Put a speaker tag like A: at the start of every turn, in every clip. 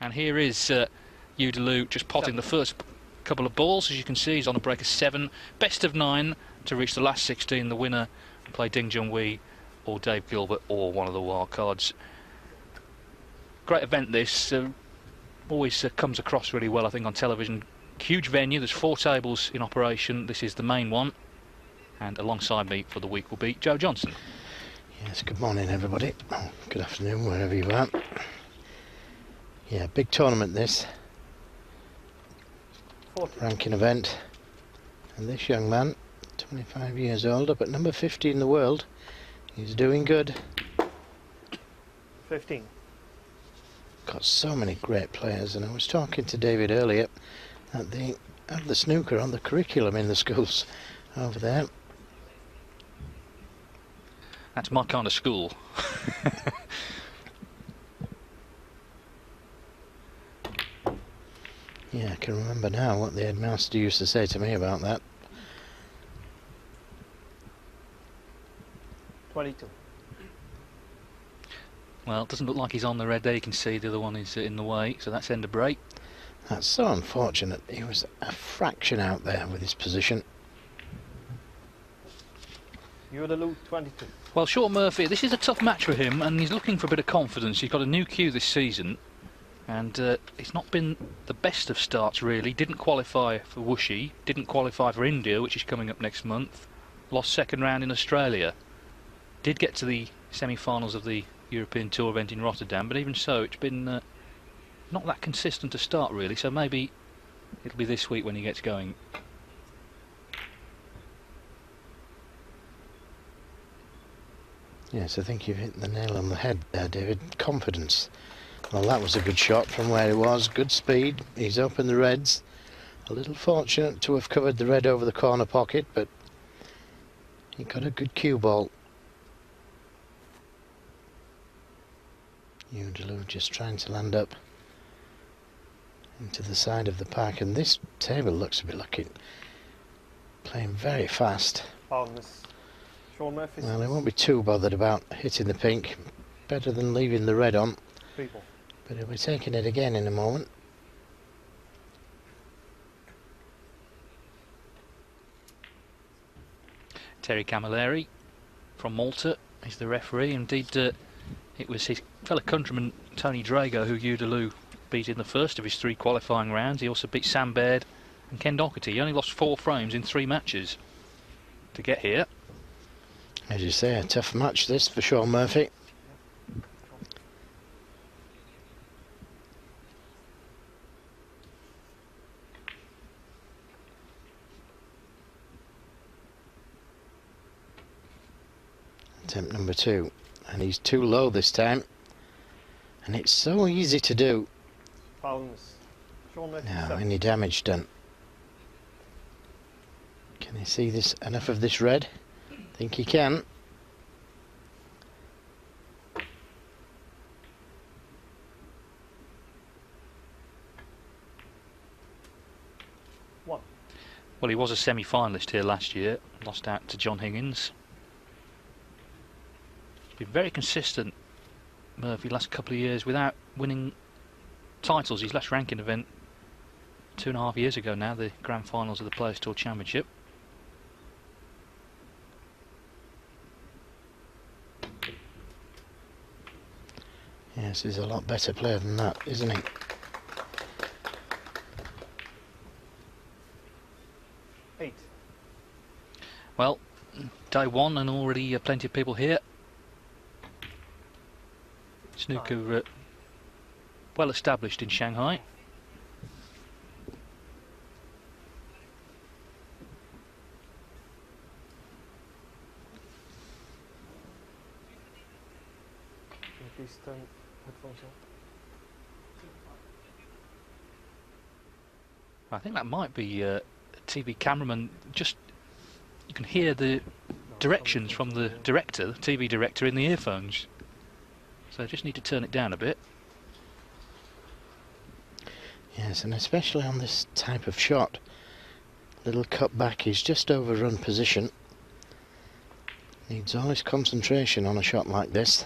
A: And here is Delu just potting the first couple of balls. As you can see, he's on a break of 7. Best of 9 to reach the last 16. The winner will play Ding Junhui or Dave Gilbert or one of the wild cards. Great event this. Always comes across really well, I think, on television. Huge venue. There's 4 tables in operation. This is the main one. And alongside me for the week will be Joe Johnson.
B: Yes, good morning everybody. Good afternoon, wherever you are. Yeah, big tournament this.
C: 40.
B: Ranking event. And this young man, 25 years old, up at number 50 in the world. He's doing good.
C: 15.
B: Got so many great players, and I was talking to David earlier at the snooker on the curriculum in the schools over there.
A: That's my kind of school.
B: Yeah, I can remember now what the headmaster used to say to me about that.
C: 22.
A: Well, it doesn't look like he's on the red there. You can see the other one is in the way, so that's end of break.
B: That's so unfortunate. He was a fraction out there with his position.
C: Delu 22.
A: Well, Shaun Murphy, this is a tough match for him, and he's looking for a bit of confidence. He's got a new cue this season, and it's not been the best of starts, really. Didn't qualify for Wuxi, didn't qualify for India, which is coming up next month. Lost second round in Australia. Did get to the semi-finals of the European Tour event in Rotterdam, but even so, it's been not that consistent to start, really. So maybe it'll be this week when he gets going.
B: Yes, I think you've hit the nail on the head there, David. Confidence. Well, that was a good shot from where he was. Good speed. He's up in the reds. A little fortunate to have covered the red over the corner pocket, but he got a good cue ball. Delu just trying to land up into the side of the pack, and this table looks to be playing very fast.
C: Shaun Murphy.
B: Well, they won't be too bothered about hitting the pink. Better than leaving the red on.
C: People.
B: But he'll be taking it again in a moment.
A: Terry Camilleri from Malta is the referee. Indeed, it was his fellow countryman Tony Drago who Delu beat in the first of his 3 qualifying rounds. He also beat Sam Baird and Ken Doherty. He only lost 4 frames in 3 matches to get here.
B: As you say, a tough match this for Shaun Murphy. Attempt number 2, and he's too low this time, and it's so easy to do. Now, any damage done. Can you see this? Enough of this red? Think he can.
C: One.
A: Well, he was a semi-finalist here last year. Lost out to John Higgins. He's been very consistent, Murphy, last couple of years without winning titles. His last ranking event 2.5 years ago now, the grand finals of the Players Tour Championship.
B: Yes, he's a lot better player than that, isn't he?
C: Eight.
A: Well, day 1 and already plenty of people here. Snooker well established in Shanghai.
C: Please turn headphones on.
A: I think that might be a TV cameraman. Just you can hear the directions from the director, the TV director, in the earphones. So I just need to turn it down a bit.
B: Yes, and especially on this type of shot. Little cut back, he's just overrun position. Needs all his concentration on a shot like this.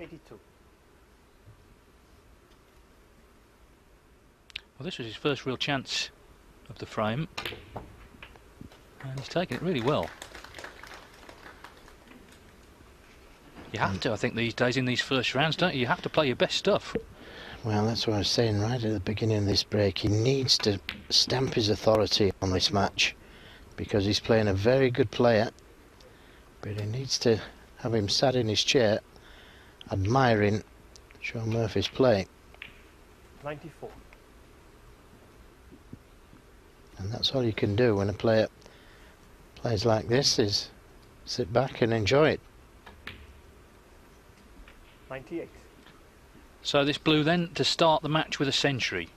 C: 82.
A: Well, this was his first real chance of the frame, and he's taken it really well. You have to, I think, these days in these first rounds, don't you? You have to play your best stuff.
B: Well, that's what I was saying right at the beginning of this break. He needs to stamp his authority on this match because he's playing a very good player, but he needs to have him sat in his chair admiring Shaun Murphy's play.
C: 94.
B: And that's all you can do when a player plays like this, is sit back and enjoy it.
C: 98.
A: So this blue then to start the match with a century.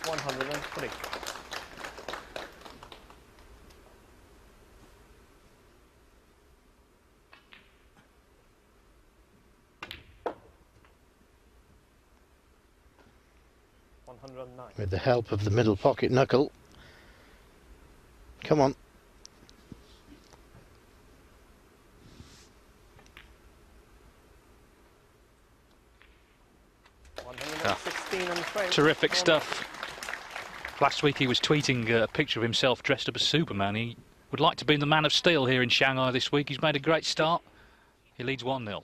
C: $103. $109.
B: With the help of the middle pocket knuckle. Come on.
A: Terrific stuff. Last week he was tweeting a picture of himself dressed up as Superman. He would like to be the man of steel here in Shanghai this week. He's made a great start. He leads 1-0.